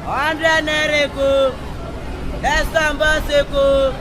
Hundred Nereko, Estambaseko.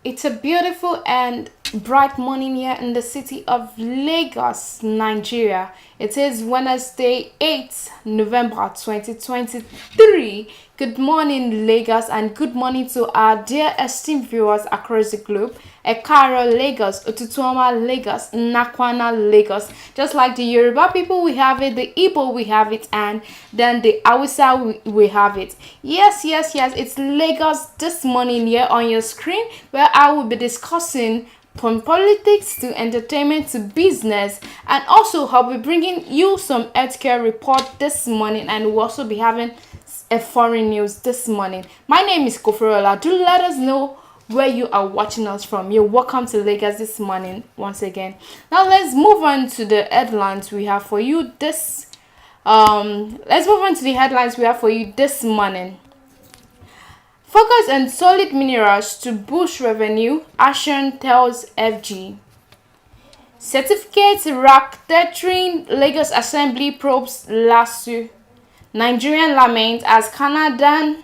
It's a beautiful and bright morning here in the city of Lagos, Nigeria. It is Wednesday, 8th November 2023. Good morning, Lagos, and good morning to our dear esteemed viewers across the globe. Ekaro Lagos, Otutuoma Lagos, Nakwana Lagos. Just like the Yoruba people, we have it, the Igbo, we have it, and then the Hausa, we have it. Yes, it's Lagos this morning here on your screen, where I will be discussing from politics to entertainment to business, and also I'll be bringing you some healthcare report this morning, and we'll also be having a foreign news this morning. My name is Kofirola. Do let us know where you are watching us from. You're welcome to Lagos this morning once again. Now let's move on to the headlines we have for you this morning. Focus on solid minerals to boost revenue, Aviation tells FG. Certificates racketeering, Lagos Assembly probes lawsuit. Nigerian lament as Canadian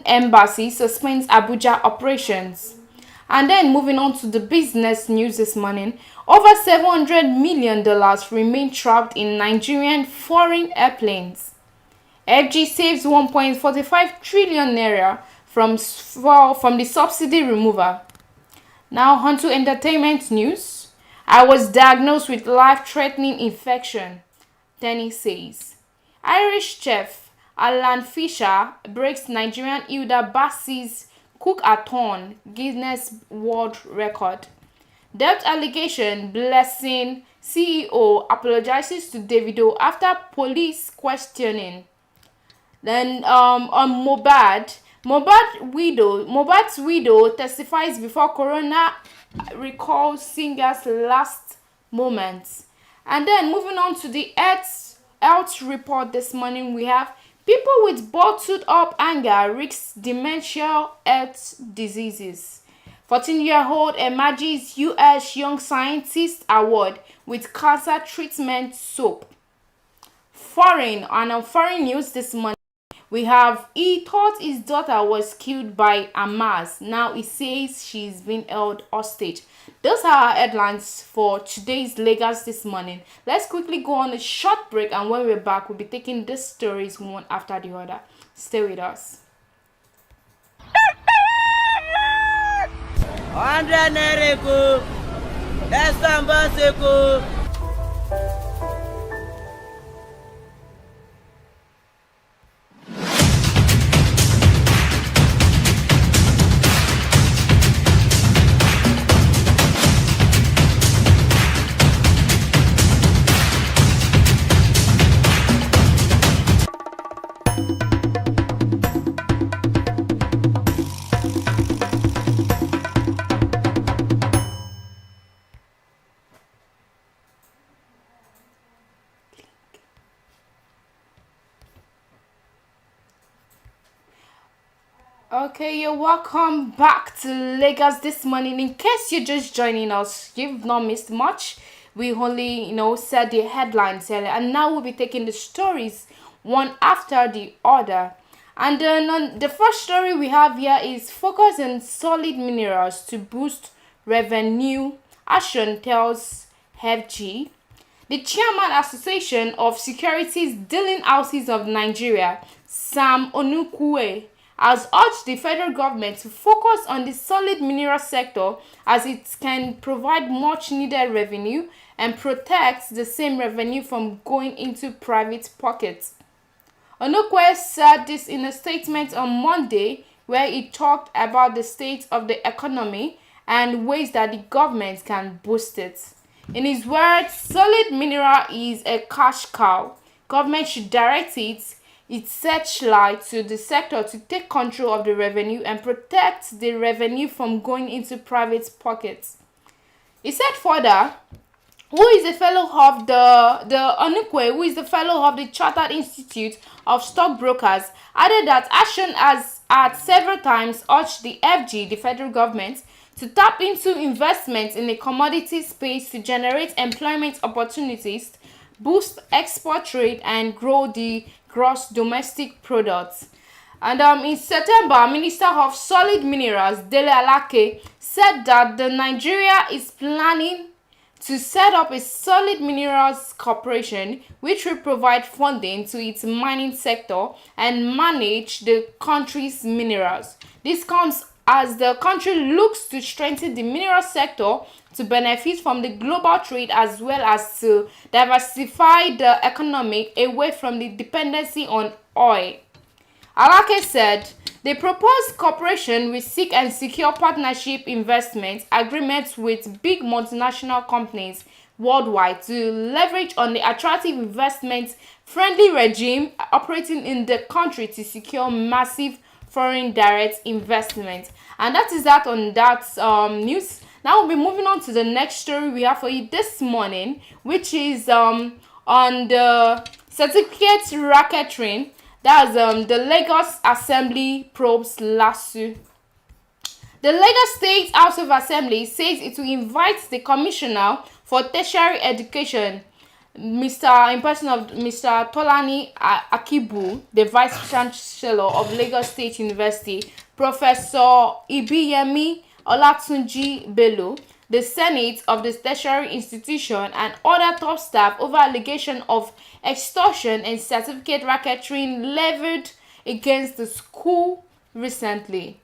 embassy suspends Abuja operations. And then moving on to the business news this morning, over $700 million remain trapped in Nigerian foreign airplanes. FG saves 1.45 trillion naira from the subsidy removal. Now on to entertainment news. I was diagnosed with life-threatening infection, Tenny says. Irish chef Alan Fisher breaks Nigerian Hilda Bassi's cook-a-thon Guinness World Record. Debt allegation, Blessing CEO apologizes to Davido after police questioning. Then on Mohbad's widow testifies before coroner recalls singer's last moments. And then moving on to the health report this morning, we have people with bottled up anger risks dementia health diseases. 14-year-old emerges US Young Scientist Award with cancer treatment soap. Foreign news this morning, we have he thought his daughter was killed by Hamas. Now he says she's been held hostage. Those are our headlines for today's Lagos this morning. Let's quickly go on a short break, and when we're back, we'll be taking these stories one after the other. Stay with us. 100 Nereko, Estambaseko. Okay, you're welcome back to Lagos this morning. In case you're just joining us, you've not missed much. We only, said the headlines earlier, and now we'll be taking the stories one after the other. And then the first story we have here is focus on solid minerals to boost revenue, Aviation tells FG. The Chairman Association of Securities Dealing Houses of Nigeria, Sam Onukwe, has urged the federal government to focus on the solid mineral sector as it can provide much needed revenue and protect the same revenue from going into private pockets. Onukwe said this in a statement on Monday, where he talked about the state of the economy and ways that the government can boost it. In his words, solid mineral is a cash cow. Government should direct its searchlight to the sector to take control of the revenue and protect the revenue from going into private pockets. He said further, who is a fellow of the Onukwe, who is the fellow of the Chartered Institute of Stockbrokers, added that Action has at several times urged the FG, the federal government, to tap into investments in the commodity space to generate employment opportunities, boost export trade, and grow the gross domestic product. And in September, Minister of Solid Minerals, Dele Alake, said that the Nigeria is planning to set up a solid minerals corporation which will provide funding to its mining sector and manage the country's minerals. This comes as the country looks to strengthen the mineral sector to benefit from the global trade as well as to diversify the economy away from the dependency on oil. Alake said the proposed cooperation will seek and secure partnership investment agreements with big multinational companies worldwide to leverage on the attractive investment-friendly regime operating in the country to secure massive foreign direct investment. And that is that on that news. Now we'll be moving on to the next story we have for you this morning, which is on the certificate racketeering. That's the Lagos Assembly probes lawsuit. The Lagos State House of Assembly says it will invite the Commissioner for Tertiary Education, in person of Mr. Tolani Akibu, the Vice Chancellor of Lagos State University, Professor Ibiyemi Olatunji Bello, the Senate of the tertiary institution, and other top staff over allegation of extortion and certificate racketeering levied against the school recently.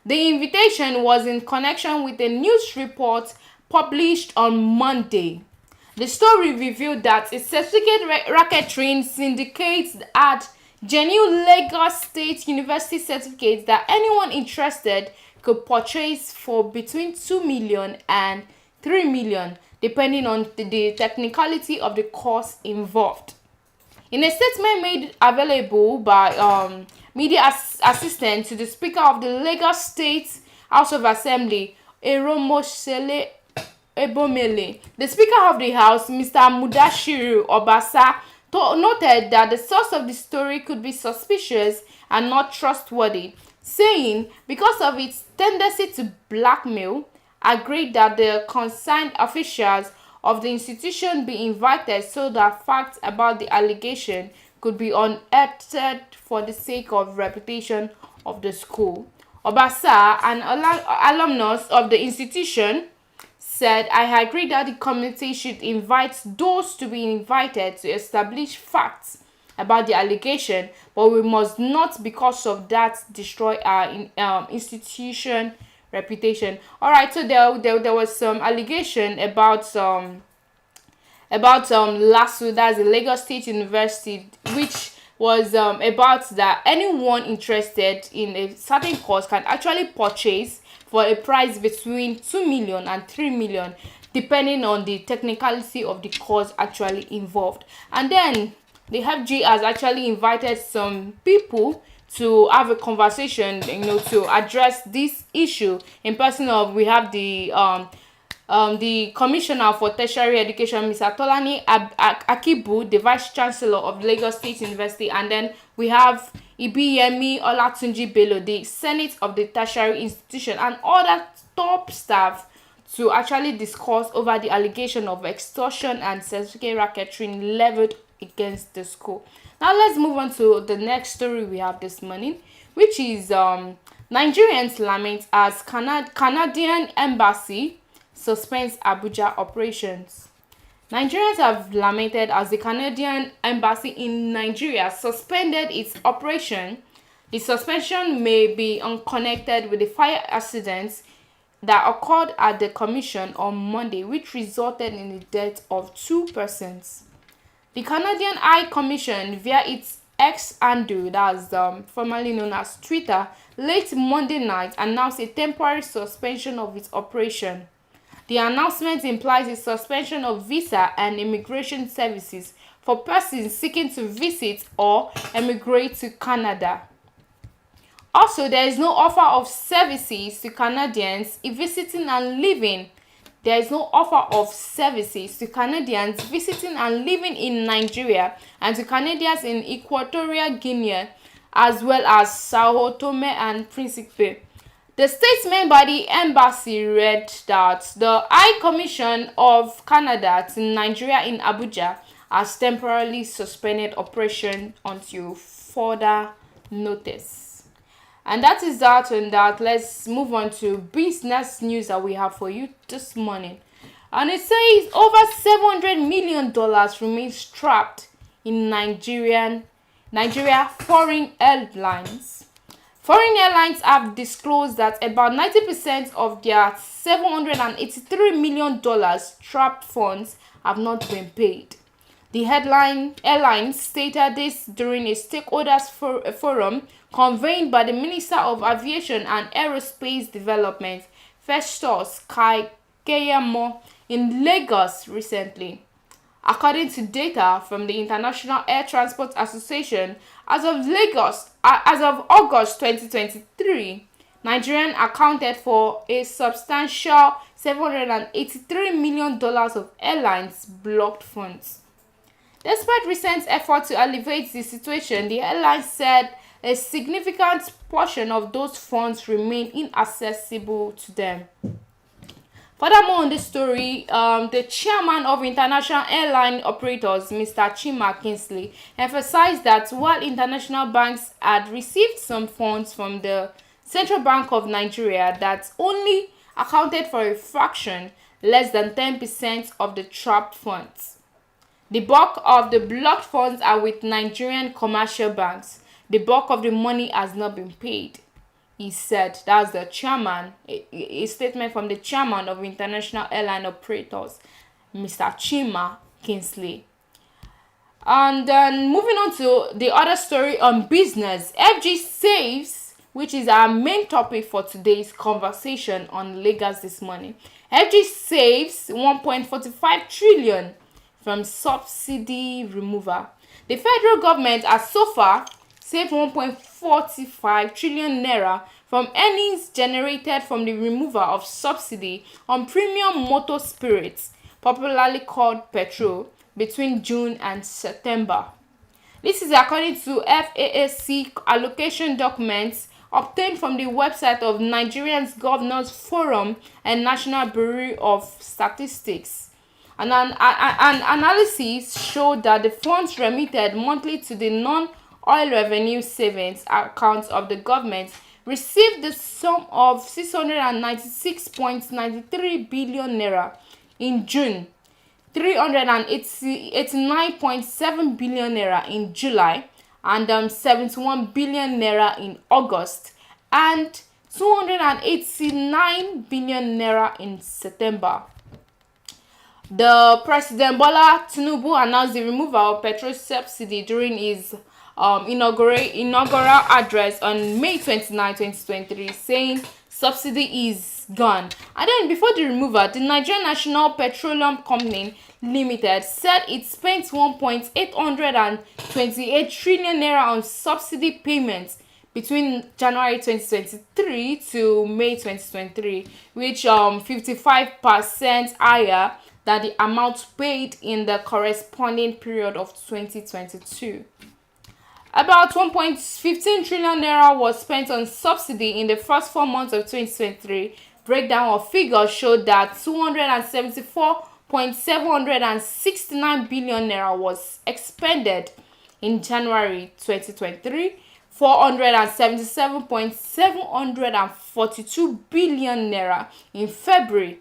The invitation was in connection with a news report published on Monday. The story revealed that a certificate racketeering syndicate had genuine Lagos State University certificates that anyone interested could purchase for between 2 million and 3 million, depending on the technicality of the course involved. In a statement made available by media assistant to the Speaker of the Lagos State House of Assembly, Eromosele Ebomele, the Speaker of the House, Mr. Mudashiru Obasa, noted that the source of the story could be suspicious and not trustworthy, saying because of its tendency to blackmail, agreed that the concerned officials of the institution be invited so that facts about the allegation could be unearthed for the sake of reputation of the school. Obasa, an alumnus of the institution, said, "I agree that the committee should invite those to be invited to establish facts about the allegation, but we must not, because of that, destroy our institution reputation." All right, so there was some allegation about LASU, that's the Lagos State University, which was about that anyone interested in a certain course can actually purchase for a price between 2 million and 3 million, depending on the technicality of the course actually involved. And then the FG has actually invited some people to have a conversation, to address this issue. In person of, we have the Commissioner for Tertiary Education, Mr. Tolani Akibu, the Vice Chancellor of Lagos State University, and then we have Ibiyemi Olatunji Bello, the Senate of the Tertiary Institution, and other top staff to actually discuss over the allegation of extortion and certificate racketeering leveled against the school. Now let's move on to the next story we have this morning, which is Nigerians lament as Canadian Embassy suspends Abuja operations. Nigerians have lamented as the Canadian Embassy in Nigeria suspended its operation. The suspension may be unconnected with the fire accidents that occurred at the commission on Monday, which resulted in the death of 2 persons. The Canadian High Commission, via its X handle, that's formerly known as Twitter, late Monday night announced a temporary suspension of its operation. The announcement implies a suspension of visa and immigration services for persons seeking to visit or emigrate to Canada. Also, there is no offer of services to Canadians visiting and living. There is no offer of services to Canadians visiting and living in Nigeria and to Canadians in Equatorial Guinea, as well as Sao Tome and Principe. The statement by the embassy read that the High Commission of Canada to Nigeria in Abuja has temporarily suspended operation until further notice. And that is that and that. Let's move on to business news that we have for you this morning. And it says over $700 million remains trapped in Nigeria foreign airlines. Foreign airlines have disclosed that about 90% of their $783 million trapped funds have not been paid. The airlines stated this during a stakeholders forum convened by the Minister of Aviation and Aerospace Development, Festus Keyamo, in Lagos recently. According to data from the International Air Transport Association, as of August 2023, Nigerian accounted for a substantial $783 million of airlines blocked funds. Despite recent efforts to alleviate the situation, the airline said a significant portion of those funds remain inaccessible to them. Furthermore on this story, the chairman of International Airline Operators, Mr. Chima Kingsley, emphasized that while international banks had received some funds from the Central Bank of Nigeria that only accounted for a fraction, less than 10% of the trapped funds. The bulk of the blocked funds are with Nigerian commercial banks. The bulk of the money has not been paid, he said. That's the chairman, a statement from the chairman of International Airline Operators, Mr. Chima Kingsley. And then moving on to the other story on business, FG saves, which is our main topic for today's conversation on Lagos this morning. FG saves 1.45 trillion from subsidy removal. The federal government has so far saved 1.45 trillion naira from earnings generated from the removal of subsidy on premium motor spirits, popularly called petrol, between June and September. This is according to FAAC allocation documents obtained from the website of Nigerian Governors Forum and National Bureau of Statistics. An analysis showed that the funds remitted monthly to the non-oil revenue savings accounts of the government received the sum of 696.93 billion naira in June, 389.7 billion naira in July, and 71 billion naira in August, and 289 billion naira in September. The President Bola Tinubu announced the removal of petrol subsidy during his inaugural address on May 29, 2023, saying subsidy is gone. And then before the removal, the Nigerian National Petroleum Company Limited said it spent 1.828 trillion naira on subsidy payments between January 2023 to May 2023, which 55% higher than the amount paid in the corresponding period of 2022. About 1.15 trillion naira was spent on subsidy in the first 4 months of 2023. Breakdown of figures showed that 274.769 billion naira was expended in January 2023, 477.742 billion naira in February,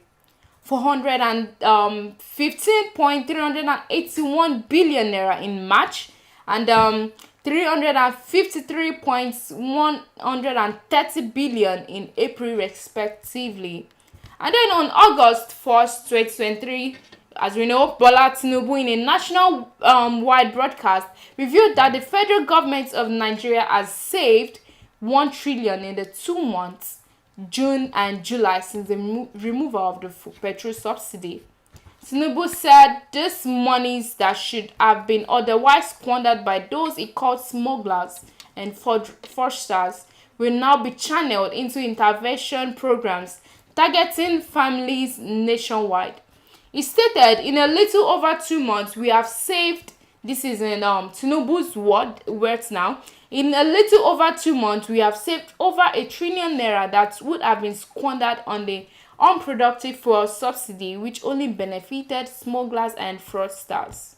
415.381 billion naira in March, and 353.130 billion in April respectively. And then on August 1st, 2023, as we know, Bola Tinubu, in a national wide broadcast, revealed that the federal government of Nigeria has saved 1 trillion in the 2 months, June and July, since the removal of the petrol subsidy. Tinubu said these monies that should have been otherwise squandered by those he called smugglers and fraudsters will now be channeled into intervention programs targeting families nationwide. He stated, in a little over 2 months, we have saved, this is in Tinubu's words now, in a little over 2 months, we have saved over 1 trillion naira that would have been squandered on the unproductive fuel subsidy, which only benefited smugglers and fraudsters.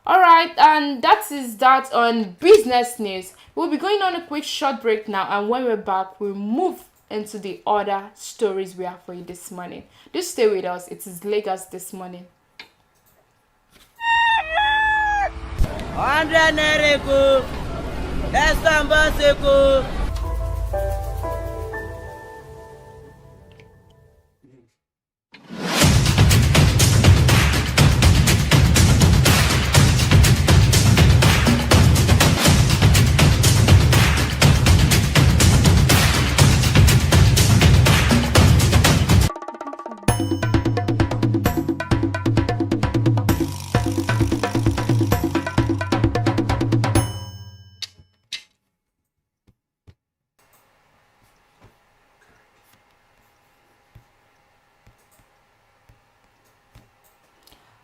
Alright, and that is that on business news. We'll be going on a quick short break now, and when we're back, we'll move into the other stories we have for you this morning. Just stay with us. It is Lagos this morning. 100 naira ko. Let's go.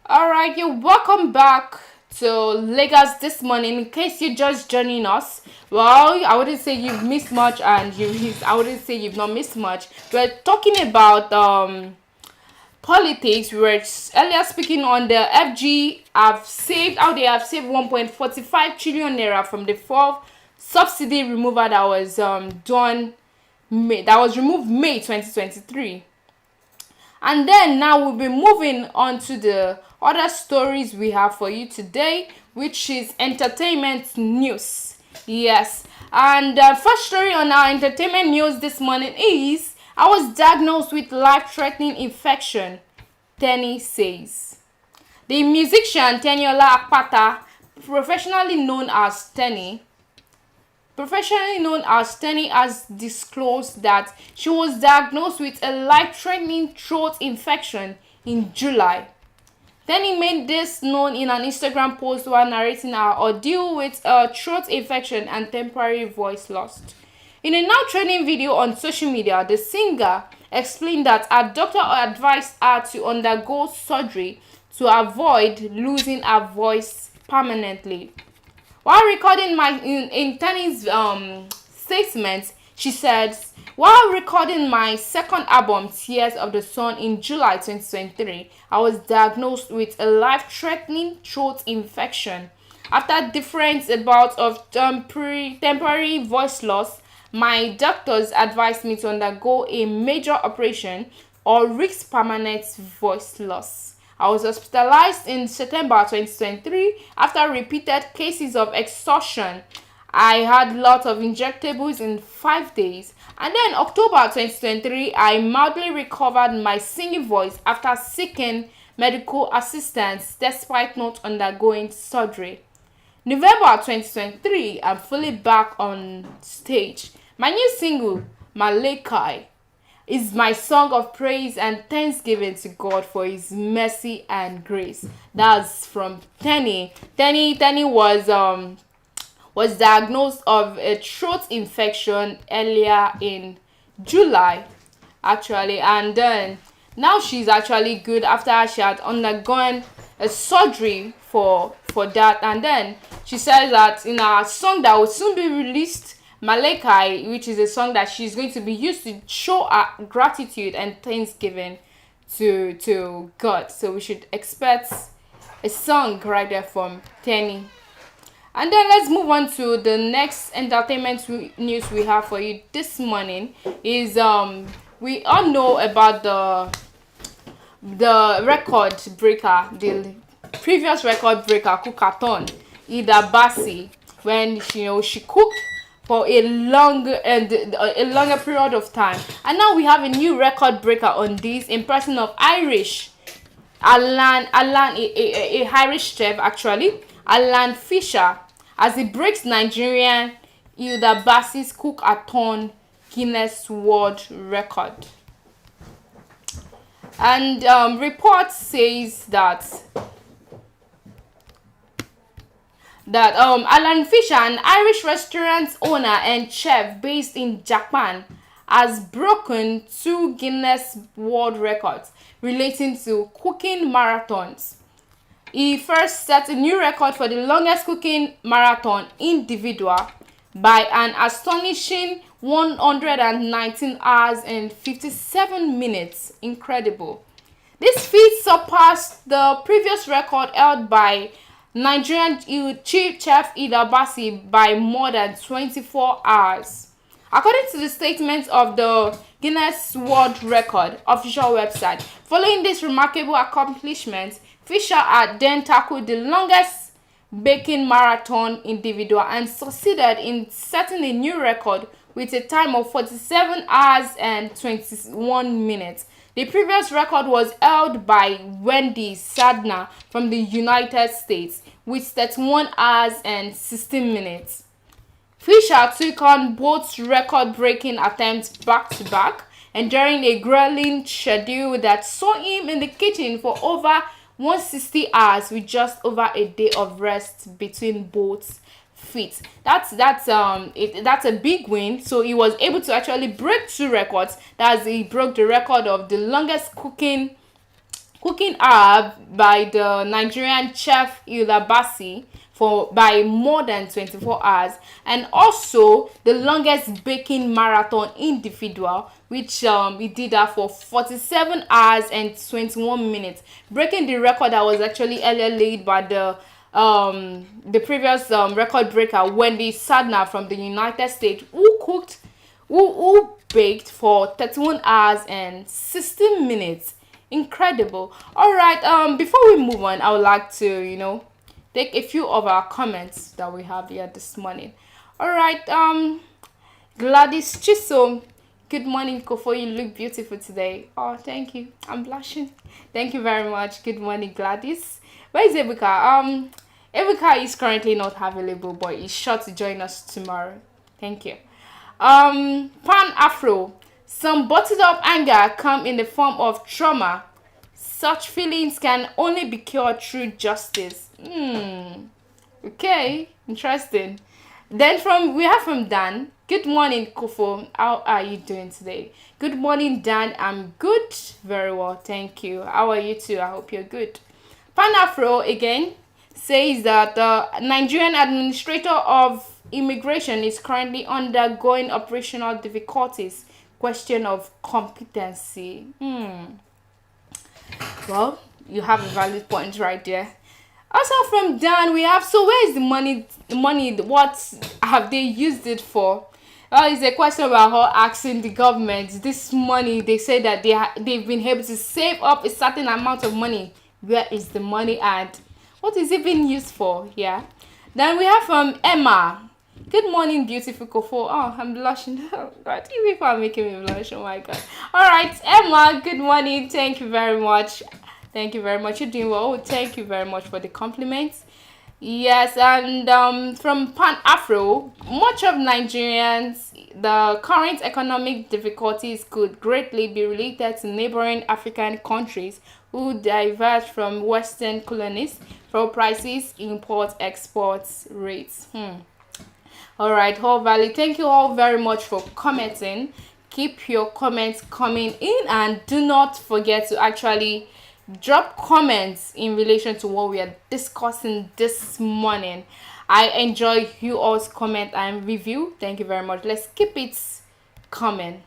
Alright, you're welcome back to Lagos this morning. In case you're just joining us, well, I wouldn't say you've missed much, and I wouldn't say you've not missed much. We're talking about politics. We were earlier speaking on the FG how they have saved 1.45 trillion naira from the fourth subsidy removal that was removed May 2023. And then now we'll be moving on to the other stories we have for you today, which is entertainment news. Yes, and the first story on our entertainment news this morning is, I was diagnosed with life-threatening infection, Tenny says. The musician Teniola Akpata, professionally known as Tenny, has disclosed that she was diagnosed with a life-threatening throat infection in July. Tenny made this known in an Instagram post while narrating her ordeal with a throat infection and temporary voice loss. In a now trending video on social media, the singer explained that her doctor advised her to undergo surgery to avoid losing her voice permanently. While recording in Tenny's statement, she said, while recording my second album, Tears of the Sun, in July 2023, I was diagnosed with a life-threatening throat infection. After different bouts of temporary voice loss, my doctors advised me to undergo a major operation or risk permanent voice loss. I was hospitalized in September 2023 after repeated cases of exhaustion. I had lots of injectables in 5 days. And then October 2023, I mildly recovered my singing voice after seeking medical assistance despite not undergoing surgery. November 2023, I'm fully back on stage. My new single, Malachi, is my song of praise and thanksgiving to God for His mercy and grace. That's from Tenny. Tenny was diagnosed of a throat infection earlier in July, actually, and then now she's actually good after she had undergone a surgery for that. And then she says that in her song that will soon be released, Malachi, which is a song that she's going to be used to show her gratitude and thanksgiving to God. So we should expect a song right there from Tenny. And then let's move on to the next entertainment news we have for you this morning. Is we all know about the record breaker, the previous record breaker, Cookathon, Ida Bassi, when she cooked for a longer period of time, and now we have a new record breaker on this, in person of Irish A Irish chef actually, Alan Fisher, as he breaks Nigerian Hilda Bassi's cook-a-thon Guinness World Record. And report says that Alan Fisher, an Irish restaurant owner and chef based in Japan, has broken 2 Guinness World Records relating to cooking marathons. He first set a new record for the longest cooking marathon individual by an astonishing 119 hours and 57 minutes. Incredible. This feat surpassed the previous record held by Nigerian chief chef Ida Bassi by more than 24 hours. According to the statement of the Guinness World Record official website, following this remarkable accomplishment, Fisher had then tackled the longest baking marathon individual and succeeded in setting a new record with a time of 47 hours and 21 minutes. The previous record was held by Wendy Sadner from the United States with 31 hours and 16 minutes. Fisher took on both record-breaking attempts back-to-back, enduring a grueling schedule that saw him in the kitchen for over 160 hours with just over a day of rest between both feats. That's a big win. So he was able to actually break 2 records. That's he broke the record of the longest cooking hour by the Nigerian chef Hilda Bassi by more than 24 hours, and also the longest baking marathon individual, which he did that for 47 hours and 21 minutes, breaking the record that was actually earlier laid by the previous record breaker Wendy Sadner from the United States, who baked for 31 hours and 16 minutes. Incredible. All right, before we move on, I would like to take a few of our comments that we have here this morning. All right, Gladys Chisom, good morning, Kofo. You look beautiful today. Oh, thank you. I'm blushing. Thank you very much. Good morning, Gladys. Where is Ebuka? Ebuka is currently not available, but is sure to join us tomorrow. Thank you. Pan Afro, some bottled up anger come in the form of trauma. Such feelings can only be cured through justice. Okay, interesting. Then we have from Dan. Good morning, Kofo. How are you doing today? Good morning, Dan. I'm good. Very well, thank you. How are you too? I hope you're good. Pan Afro again says that the Nigerian Administrator of Immigration is currently undergoing operational difficulties. Question of competency. Well, you have a valid point right there. Also from Dan, we have, so where is the money? What have they used it for? It's a question about her asking the government. This money, they say that they've been able to save up a certain amount of money. Where is the money at? What is it being used for? Yeah. Then we have from Emma. Good morning, beautiful Kofo. Oh, I'm blushing. Oh, God, you people are making me blush. Oh, my God. All right, Emma, good morning. Thank you very much. Thank you very much. You're doing well. Oh, thank you very much for the compliments. Yes, and from Pan Afro, much of Nigerians, the current economic difficulties could greatly be related to neighboring African countries who diverge from Western colonies for prices, import, exports, rates. All right, Whole Valley, thank you all very much for commenting. Keep your comments coming in, and do not forget to actually drop comments in relation to what we are discussing this morning. I enjoy you all's comment and review. Thank you very much. Let's keep it coming.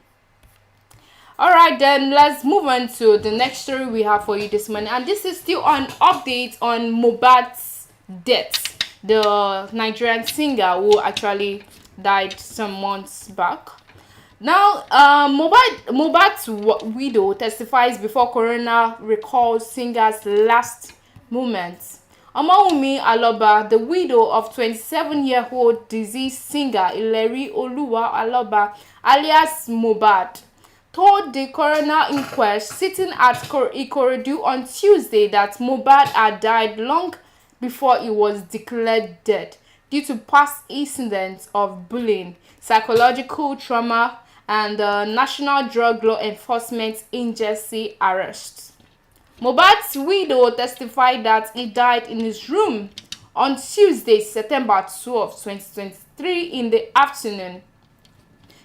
All right, then let's move on to the next story we have for you this morning, and this is still an update on Mohbad's death, the Nigerian singer who actually died some months back. Now, Mohbad's widow testifies before coroner recalls singer's last moments. Omawumi Aloba, the widow of 27-year-old deceased singer Ileri Oluwa Aloba, alias Mohbad, told the coroner inquest sitting at Ikorodu on Tuesday that Mohbad had died long before he was declared dead due to past incidents of bullying, psychological trauma, and the National Drug Law Enforcement Agency arrests. Mohbad's widow testified that he died in his room on Tuesday, September 12, 2023 in the afternoon.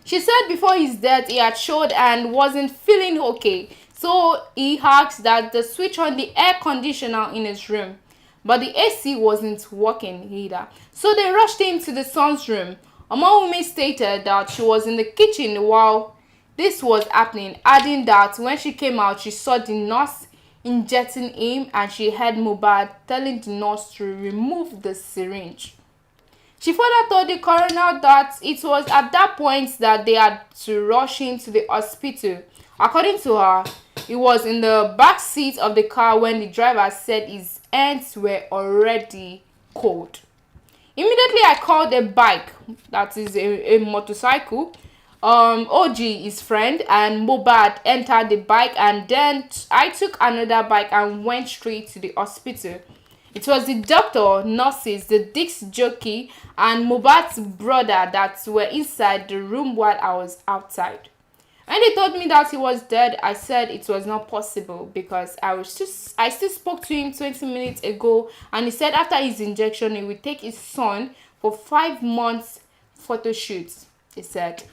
She said before his death he had showed and wasn't feeling okay, so he asked that they switch on the air conditioner in his room. But the AC wasn't working either, so they rushed him to the son's room. Omowumi stated that she was in the kitchen while this was happening, adding that when she came out she saw the nurse injecting him and she heard Mohbad telling the nurse to remove the syringe. She further told the coroner that it was at that point that they had to rush him to the hospital. According to her, he was in the back seat of the car when the driver said his hands were already cold. Immediately I called a bike, that is a motorcycle. OG, his friend, and Mohbad entered the bike, and then I took another bike and went straight to the hospital. It was the doctor, nurses, the disc jockey, and Mohbad's brother that were inside the room while I was outside. When they told me that he was dead, I said it was not possible because I still spoke to him 20 minutes ago, and he said after his injection he would take his son for 5 months photo shoot, he said.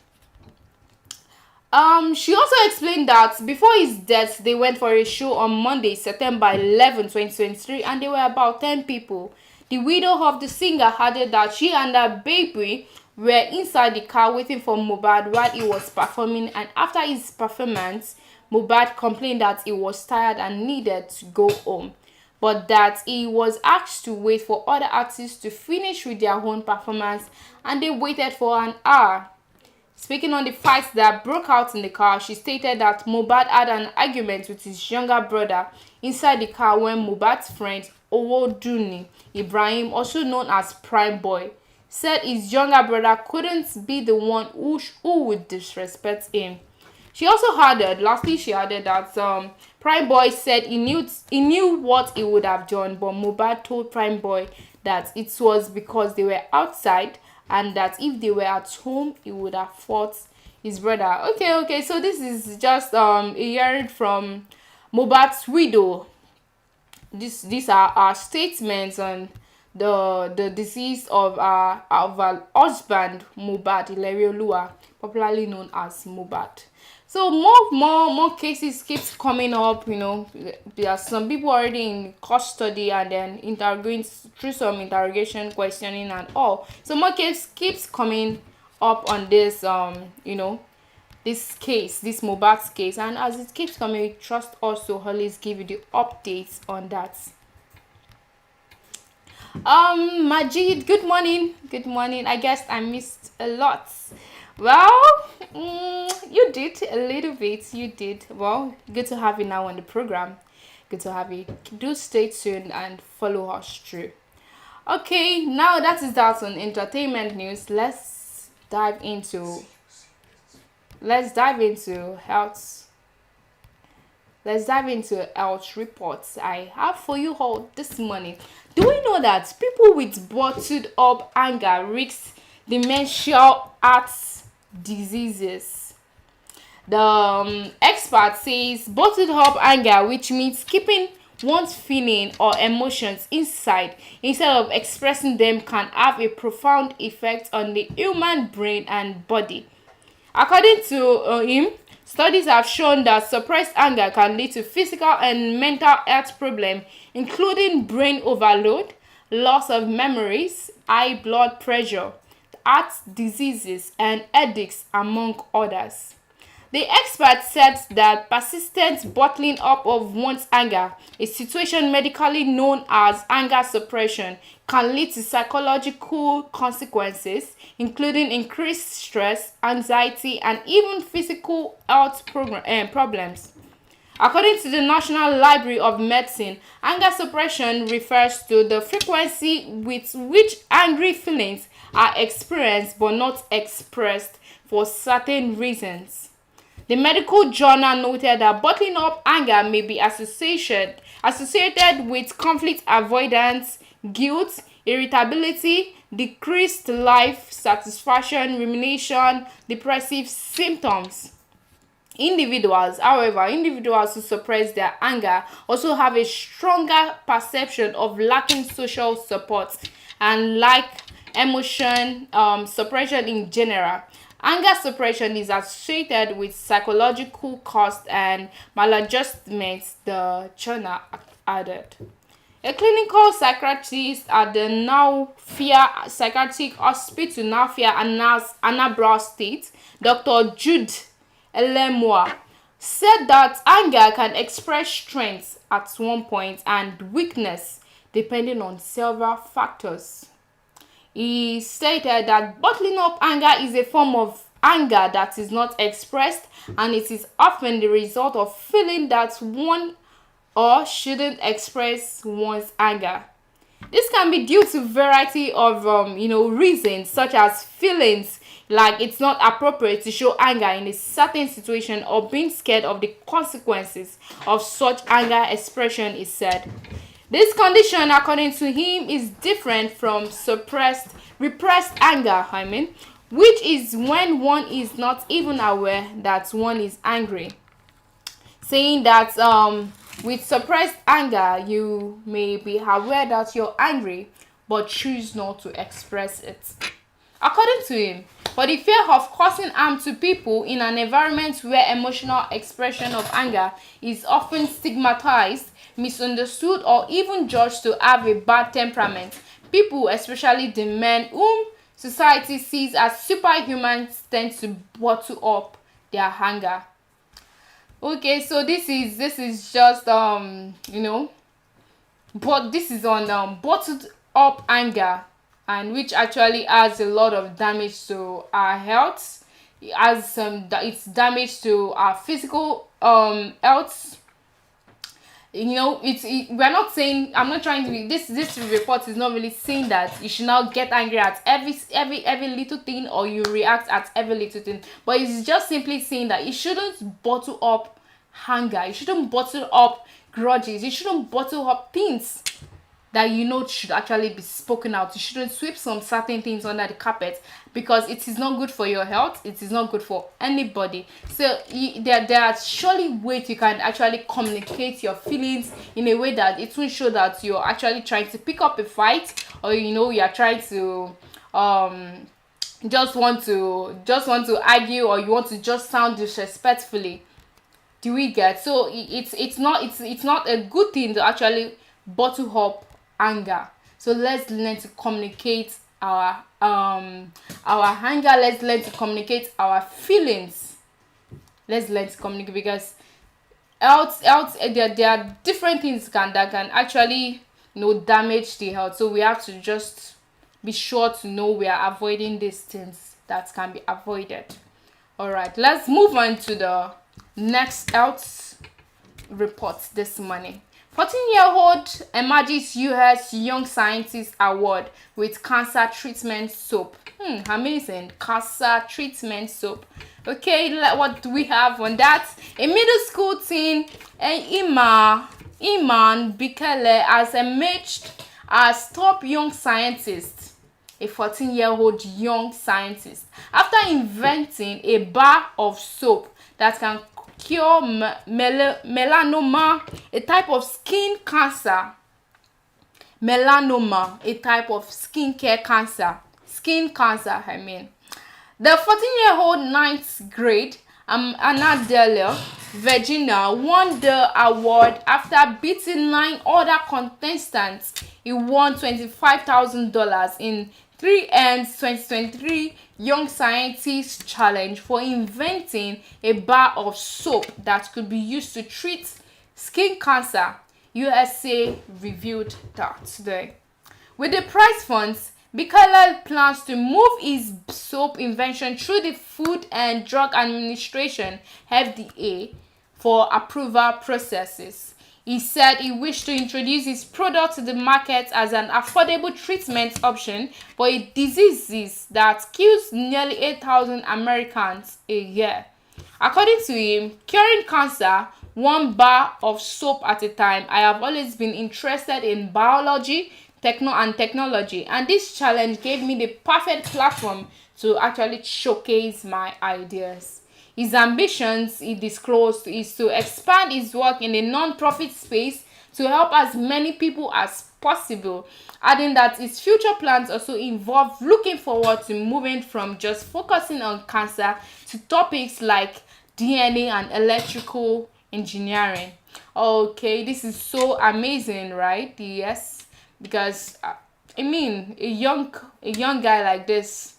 She also explained that before his death, they went for a show on Monday, September 11, 2023, and there were about 10 people. The widow of the singer added that she and her baby were inside the car waiting for Mohbad while he was performing, and after his performance, Mohbad complained that he was tired and needed to go home, but that he was asked to wait for other artists to finish with their own performance, and they waited for an hour. Speaking on the fights that broke out in the car, she stated that Mohbad had an argument with his younger brother inside the car when Mohbad's friend Owodunni Ibrahim, also known as Prime Boy, said his younger brother couldn't be the one who would disrespect him. She also added that Prime Boy said he knew what he would have done, but Mohbad told Prime Boy that it was because they were outside, and that if they were at home, he would have fought his brother. Okay, so this is just a hearing from Mohbad's widow. These are our statements on the decease of our husband, Mohbad Ilerioluwa, popularly known as Mohbad. So more cases keeps coming up. There are some people already in custody and then going through some interrogation, questioning and all. So more case keeps coming up on this this case, this Mohbad's case, and as it keeps coming, we trust also always give you the updates on that. Majid, good morning. I guess I missed a lot. Well, you did a little bit. You did. Well, good to have you now on the program. Good to have you. Do stay tuned and follow us through. Okay, now that is that on entertainment news. Let's dive into health. Let's dive into health reports I have for you all this morning. Do we know that people with bottled up anger risk dementia, heart diseases? The expert says bottled up anger, which means keeping one's feeling or emotions inside instead of expressing them, can have a profound effect on the human brain and body. According to him, studies have shown that suppressed anger can lead to physical and mental health problems, including brain overload, loss of memories, high blood pressure, heart diseases, and headaches, among others. The expert said that persistent bottling up of one's anger, a situation medically known as anger suppression, can lead to psychological consequences, including increased stress, anxiety, and even physical health problems. According to the National Library of Medicine, anger suppression refers to the frequency with which angry feelings are experienced but not expressed for certain reasons. The medical journal noted that bottling up anger may be associated with conflict avoidance, guilt, irritability, decreased life satisfaction, rumination, depressive symptoms. Individuals who suppress their anger also have a stronger perception of lacking social support and like emotion suppression in general. Anger suppression is associated with psychological cost and maladjustments, the journal added. A clinical psychiatrist at the Now Fear Psychiatric Hospital, Now Fear, Anambra State, Dr. Jude Elemoa, said that anger can express strength at one point and weakness depending on several factors. He stated that bottling up anger is a form of anger that is not expressed, and it is often the result of feeling that one or shouldn't express one's anger. This can be due to variety of reasons, such as feelings like it's not appropriate to show anger in a certain situation or being scared of the consequences of such anger expression, is said. This condition, according to him, is different from repressed anger, which is when one is not even aware that one is angry. Saying that with suppressed anger, you may be aware that you're angry, but choose not to express it. According to him, for the fear of causing harm to people in an environment where emotional expression of anger is often stigmatized, misunderstood, or even judged to have a bad temperament, people, especially the men whom society sees as superhumans, tend to bottle up their anger. Okay, so this is just but this is on bottled up anger, and which actually has a lot of damage to our health. It has it's damage to our physical health. We're not saying, I'm not trying to be, this report is not really saying that you should now get angry at every little thing, or you react at every little thing, but it's just simply saying that you shouldn't bottle up anger, you shouldn't bottle up grudges, you shouldn't bottle up things that should actually be spoken out. You shouldn't sweep some certain things under the carpet, because it is not good for your health, it is not good for anybody. So there are surely ways you can actually communicate your feelings in a way that it won't show that you're actually trying to pick up a fight, or you're trying to just want to argue, or you want to just sound disrespectfully. Do we get? So it's not a good thing to actually bottle up anger. So let's learn to communicate our anger. Let's learn to communicate our feelings. Let's learn to communicate, because else there are different things that can actually damage the health. So we have to just be sure to know we are avoiding these things that can be avoided. All right, let's move on to the next health report this morning. 14-year-old emerges U.S. Young Scientist Award with cancer treatment soap. Amazing. Cancer treatment soap. Okay, what do we have on that? A middle school teen, Iman Bikele, has emerged as top young scientist. A 14-year-old young scientist, after inventing a bar of soap that can cure melanoma, a type of skin cancer. Melanoma, a type of skincare cancer. Skin cancer, The 14-year-old 9th grade Anadela Virginia won the award after beating 9 other contestants. He won $25,000 in 3M's 2023 Young Scientist Challenge for inventing a bar of soap that could be used to treat skin cancer. USA revealed that today. With the prize funds, Bikala plans to move his soap invention through the Food and Drug Administration (FDA) for approval processes. He said he wished to introduce his product to the market as an affordable treatment option for a disease that kills nearly 8,000 Americans a year. According to him, curing cancer one bar of soap at a time. I have always been interested in biology, technology, and this challenge gave me the perfect platform to actually showcase my ideas. His ambitions, he disclosed, is to expand his work in the non-profit space to help as many people as possible, adding that his future plans also involve looking forward to moving from just focusing on cancer to topics like DNA and electrical engineering. Okay, this is so amazing, right? Yes, because I mean, a young guy like this,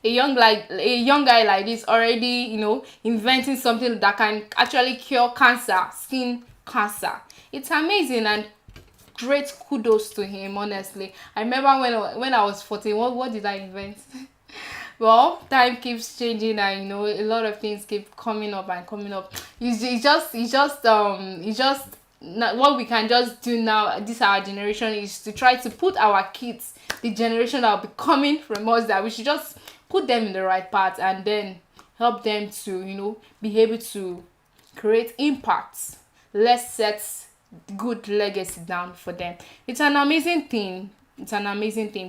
a young guy like this already, inventing something that can actually cure cancer, skin cancer. It's amazing, and great kudos to him, honestly. I remember when I was 14, what did I invent? Well, time keeps changing, and a lot of things keep coming up and coming up. It's just not, what we can just do now, this our generation, is to try to put our kids, the generation that will be coming from us, that we should just put them in the right path, and then help them to be able to create impacts. Let's set good legacy down for them. It's an amazing thing.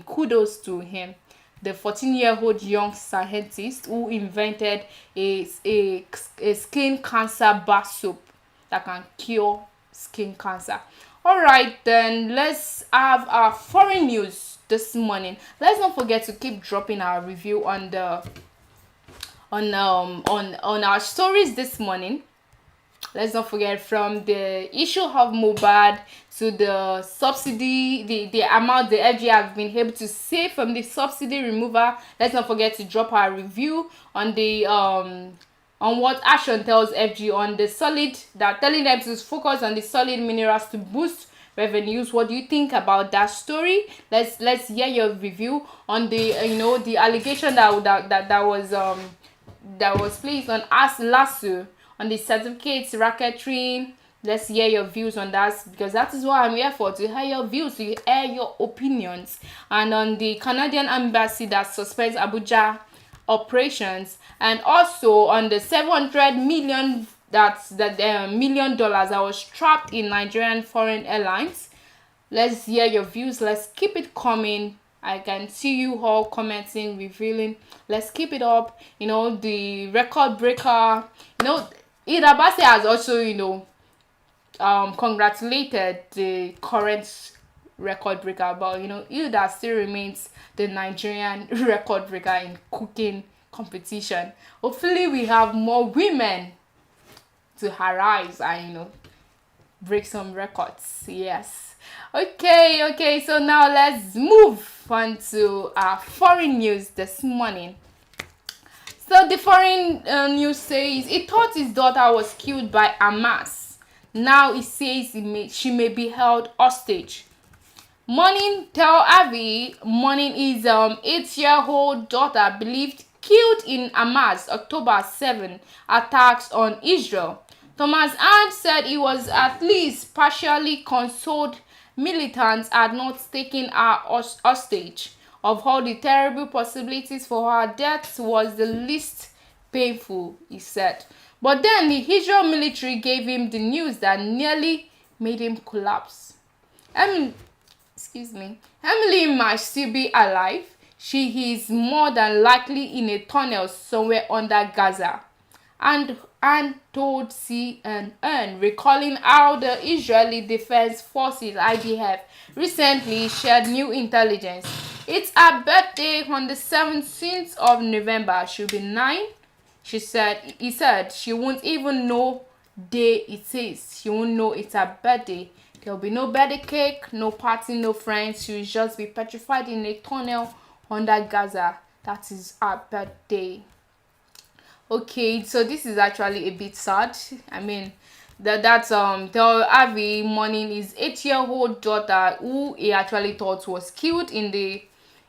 Kudos to him, the 14-year-old young scientist who invented a skin cancer bar soap that can cure skin cancer. All right, then let's have our foreign news this morning. Let's not forget to keep dropping our review on our stories this morning. Let's not forget, from the issue of Mohbad to the subsidy, the amount the FG have been able to save from the subsidy removal. Let's not forget to drop our review on the on what Action tells FG on the solid, that telling them to focus on the solid minerals to boost revenues. What do you think about that story? Let's hear your review on the the allegation that was placed on us Lasso on the certificates racketeering. Let's hear your views on that, because that is what I'm here for, to hear your views, to hear your opinions. And on the Canadian embassy that suspends Abuja operations, and also on the 700 million $1 million that was trapped in Nigerian foreign airlines. Let's hear your views. Let's keep it coming. I can see you all commenting, revealing. Let's keep it up. The record breaker. Idabase has also, congratulated the current record breaker, but Ida still remains the Nigerian record breaker in cooking competition. Hopefully, we have more women to arise and break some records. Yes. Okay. So now let's move on to our foreign news this morning. So the foreign news says he thought his daughter was killed by Hamas. Now he says she may be held hostage. Morning Tel Aviv mourning his 8-year-old daughter believed killed in Hamas October 7 attacks on Israel. Thomas Hand said he was at least partially consoled militants had not taken her hostage. Of all the terrible possibilities for her death was the least painful, he said. But then the Israel military gave him the news that nearly made him collapse. Emily might still be alive. She is more than likely in a tunnel somewhere under Gaza. And told CNN, recalling how the Israeli Defense Forces (IDF) recently shared new intelligence. It's her birthday on the 17th of November. She'll be 9. He said she won't even know day it is. She won't know it's her birthday. There'll be no birthday cake, no party, no friends. She'll just be petrified in a tunnel under Gaza. That is her birthday. Okay, so this is actually a bit sad. I mean, that's Tel Aviv mourning his 8-year-old daughter, who he actually thought was killed in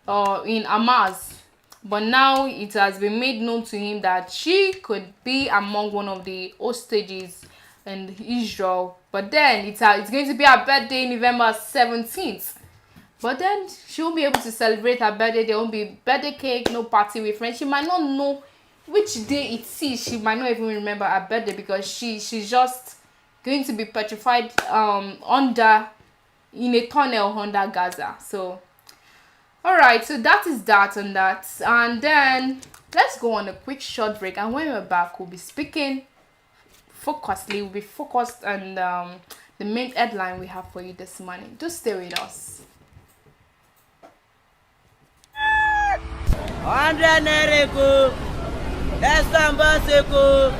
Hamas, but now it has been made known to him that she could be among one of the hostages in Israel. But then it's going to be her birthday, November 17th. But then she won't be able to celebrate her birthday. There won't be birthday cake, no party with friends. She might not know which day it is. She might not even remember her birthday because she's just going to be petrified under in a tunnel under Gaza. So alright, so that is that on that. And then let's go on a quick short break, and when we're back we'll be speaking focusedly, we'll be focused on the main headline we have for you this morning. Just stay with us. 100 naira ko, Estamba seko.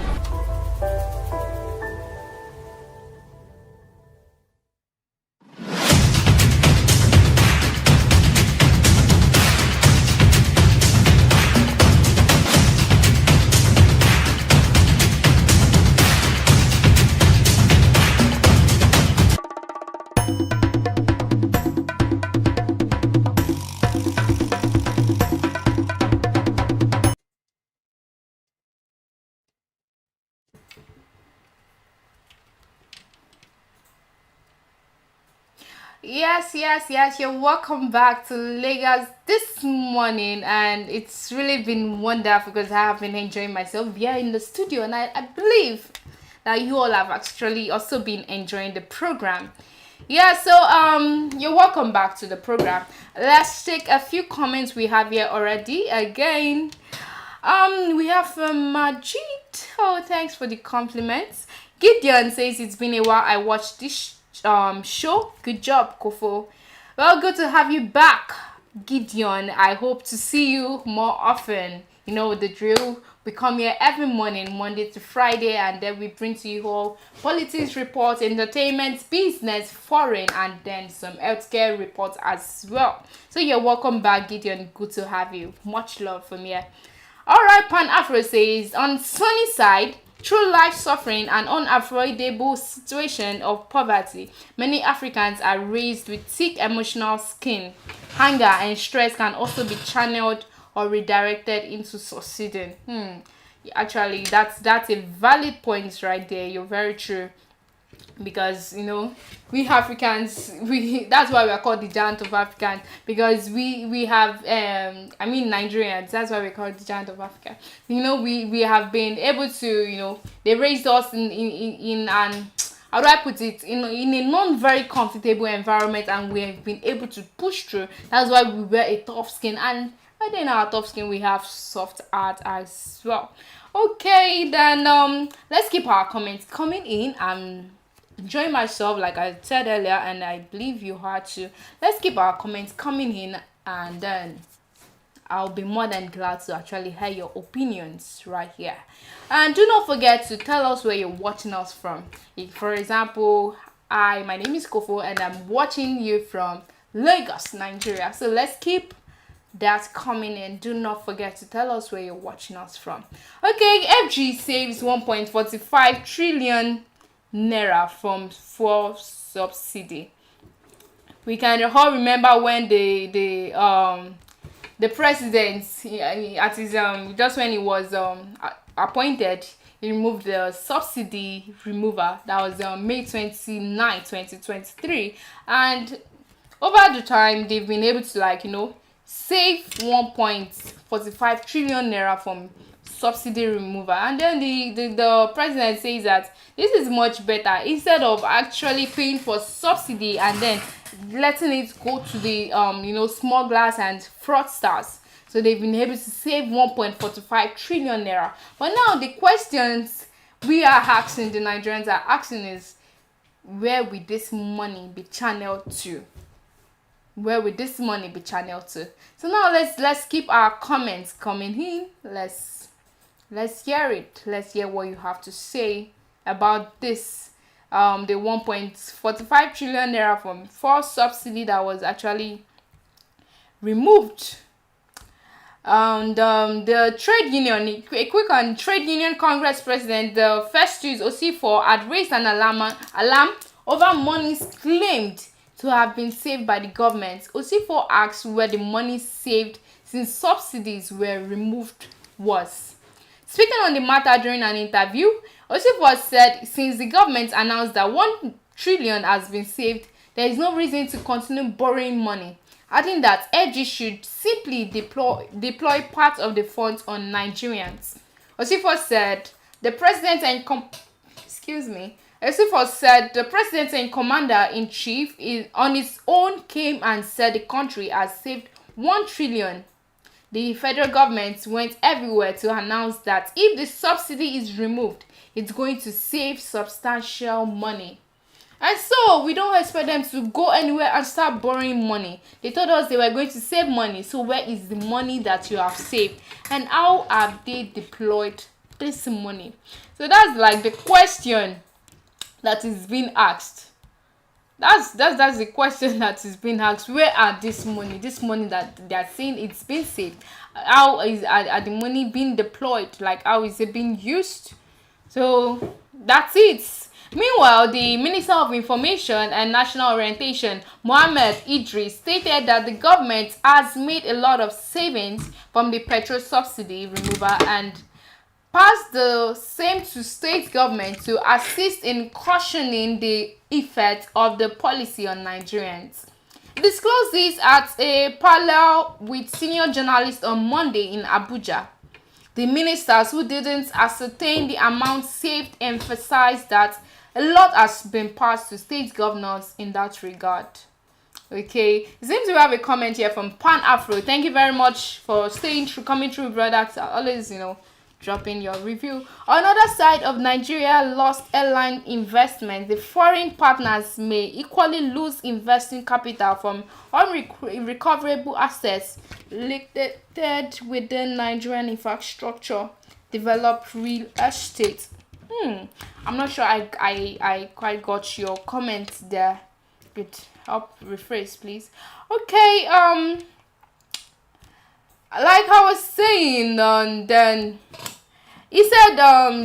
Yes, you're welcome back to Lagos this morning, and it's really been wonderful because I have been enjoying myself here in the studio, and I believe that you all have actually also been enjoying the program. Yeah, so you're welcome back to the program. Let's take a few comments we have here already. Again, we have Majid. Oh, thanks for the compliments. Gideon says it's been a while I watched this show. Good job, Kofo. Well, good to have you back, Gideon. I hope to see you more often. You know the drill. We come here every morning, Monday to Friday, and then we bring to you all politics reports, entertainment, business, foreign, and then some healthcare reports as well. So you're welcome back, Gideon. Good to have you. Much love from here. Alright, Pan Afro says, on sunny side, through life suffering and unavoidable situation of poverty, many Africans are raised with thick emotional skin. Anger and stress can also be channeled or redirected into succeeding. Actually, that's a valid point right there. You're very true. Because we Africans, that's why we are called the giant of Africa, because we have Nigerians, that's why we're called the giant of Africa. We have been able to, they raised us in an, how do I put it, in a non very comfortable environment, and we have been able to push through. That's why we wear a tough skin, and within our tough skin we have soft heart as well. Okay, then let's keep our comments coming in. Enjoy myself like I said earlier, and I believe you had to. Let's keep our comments coming in, and then I'll be more than glad to actually hear your opinions right here. And do not forget to tell us where you're watching us from. If, for example, my name is Kofo and I'm watching you from Lagos, Nigeria. So let's keep that coming in. Do not forget to tell us where you're watching us from. Okay, FG saves 1.45 trillion naira from fuel subsidy. We can all remember when the president, at his just when he was appointed, he removed the subsidy remover. That was May 29, 2023, and over the time they've been able to save 1.45 trillion naira from subsidy remover. And then the president says that this is much better, instead of actually paying for subsidy and then letting it go to the smugglers and fraudsters. So they've been able to save 1.45 trillion naira. But now the questions we are asking, the Nigerians are asking, is where will this money be channeled to? Where will this money be channeled to? So now let's keep our comments coming in. Let's hear it. Let's hear what you have to say about this. The 1.45 trillion naira from fuel subsidy that was actually removed. And the trade union, a quick on trade union Congress president, the first choice Osifo, had raised an alarm over monies claimed to have been saved by the government. Osifo asked where the money saved since subsidies were removed was. Speaking on the matter during an interview, Osifo said since the government announced that 1 trillion has been saved, there is no reason to continue borrowing money, adding that AG should simply deploy part of the funds on Nigerians. Osifo said the president and excuse me. Osifo said the president and commander-in-chief on his own came and said the country has saved 1 trillion. The federal government went everywhere to announce that if the subsidy is removed, it's going to save substantial money. And so we don't expect them to go anywhere and start borrowing money. They told us they were going to save money. So where is the money that you have saved? And how have they deployed this money? So that's like the question that is being asked. That's the question that is being asked. Where are this money? This money that they are saying it's been saved. How are the money being deployed? Like, how is it being used? So that's it. Meanwhile, the Minister of Information and National Orientation, Mohammed Idris, stated that the government has made a lot of savings from the petrol subsidy removal and passed the same to state government to assist in cushioning the effect of the policy on Nigerians. He disclosed this at a parallel with senior journalists on Monday in Abuja. The ministers who didn't ascertain the amount saved emphasized that a lot has been passed to state governors in that regard. Okay, it seems we have a comment here from Pan Afro. Thank you very much for staying through, coming through, brother. Always, dropping your review. On the other side of Nigeria lost airline investment, the foreign partners may equally lose investing capital from unrecoverable assets located within Nigerian infrastructure, developed real estate. I'm not sure I quite got your comment there. Good. Help rephrase, please. Okay, like I was saying, then he said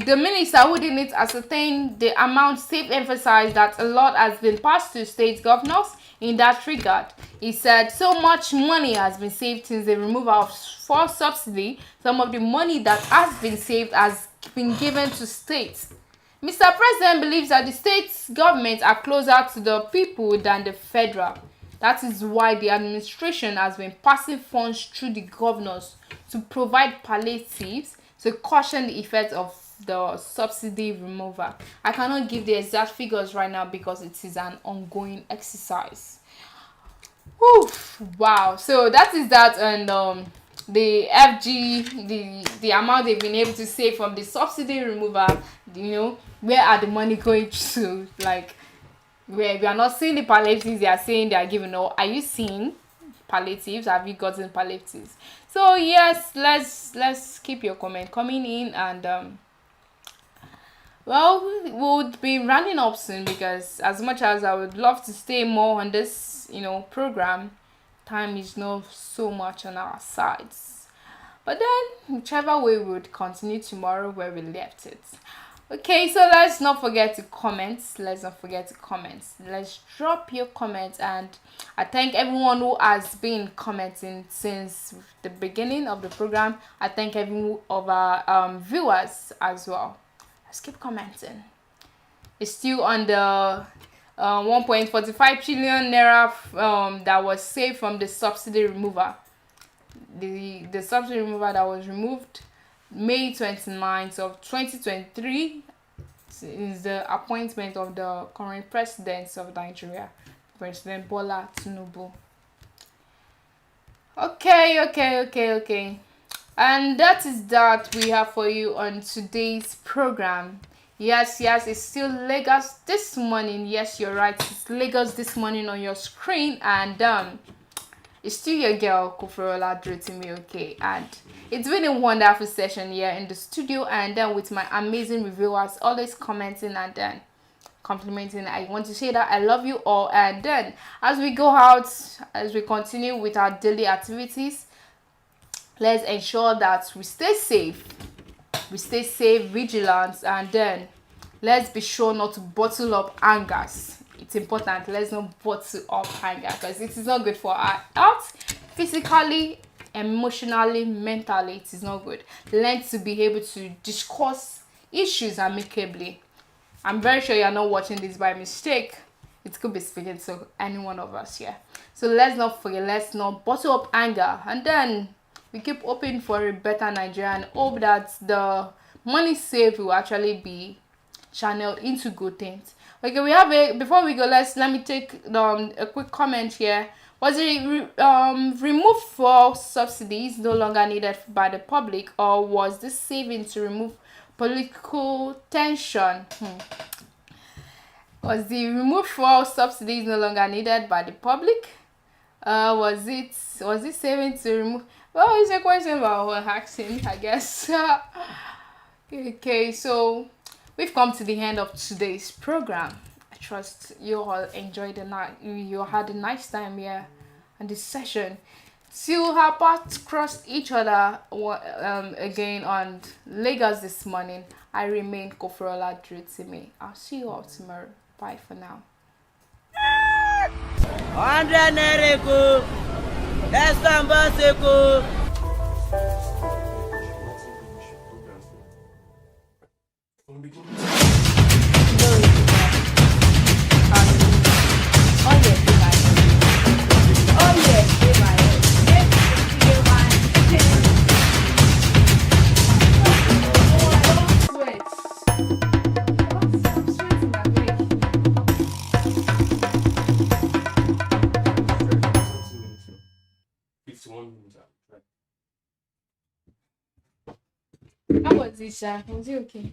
the minister who didn't ascertain the amount saved emphasized that a lot has been passed to state governors in that regard. He said so much money has been saved since the removal of fuel subsidy. Some of the money that has been saved has been given to states. Mr. President believes that the state governments are closer to the people than the federal. That is why the administration has been passing funds through the governors to provide palliatives to cushion the effects of the subsidy removal. I cannot give the exact figures right now because it is an ongoing exercise. Oof, wow. So that is that, and the FG, the amount they've been able to save from the subsidy removal, where are the money going to? Like, where we are not seeing the palliatives they are saying they are giving. Or are you seeing palliatives? Have you gotten palliatives? So yes, let's keep your comment coming in, and well, we'll be running up soon because as much as I would love to stay more on this program, time is not so much on our sides. But then whichever way, we would continue tomorrow where we left it. Okay, so let's not forget to comment. Let's drop your comments, and I thank everyone who has been commenting since the beginning of the program. I thank every of our viewers as well. Let's keep commenting. It's still on the 1.45 trillion naira that was saved from the subsidy removal. The subsidy removal that was removed May 29th of 2023 is the appointment of the current president of Nigeria, President Bola Tinubu. Okay. And that is that we have for you on today's program. Yes, it's still Lagos this morning. Yes, you're right. It's Lagos this morning on your screen, and it's still your girl Koforola Drotimi, okay? And it's been a wonderful session here in the studio, and then with my amazing reviewers always commenting and then complimenting. I want to say that I love you all, and then as we go out, as we continue with our daily activities, let's ensure that we stay safe, vigilant, and then let's be sure not to bottle up angers. It's important. Let's not bottle up anger because it is not good for our health, physically, emotionally, mentally. It is not good. Learn to be able to discuss issues amicably. I'm very sure you are not watching this by mistake. It could be speaking to any one of us here. So let's not forget. Let's not bottle up anger, and then we keep hoping for a better Nigeria and hope that the money saved will actually be channeled into good things. Okay, we have a, before we go, let me take a quick comment here. Was the remove for subsidies no longer needed by the public, or was this saving to remove political tension? Was the remove for subsidies no longer needed by the public? Was it saving to remove? Well, it's a question about what asking, I guess. Okay, so we've come to the end of today's program. I trust you all enjoyed the night. You had a nice time here on this session. Till our paths crossed each other again on Lagos this morning, I remain Koforola Drutime. I'll see you all tomorrow. Bye for now. 100 naira ko. Next time, boss ko. How was it, Sha? Was it okay?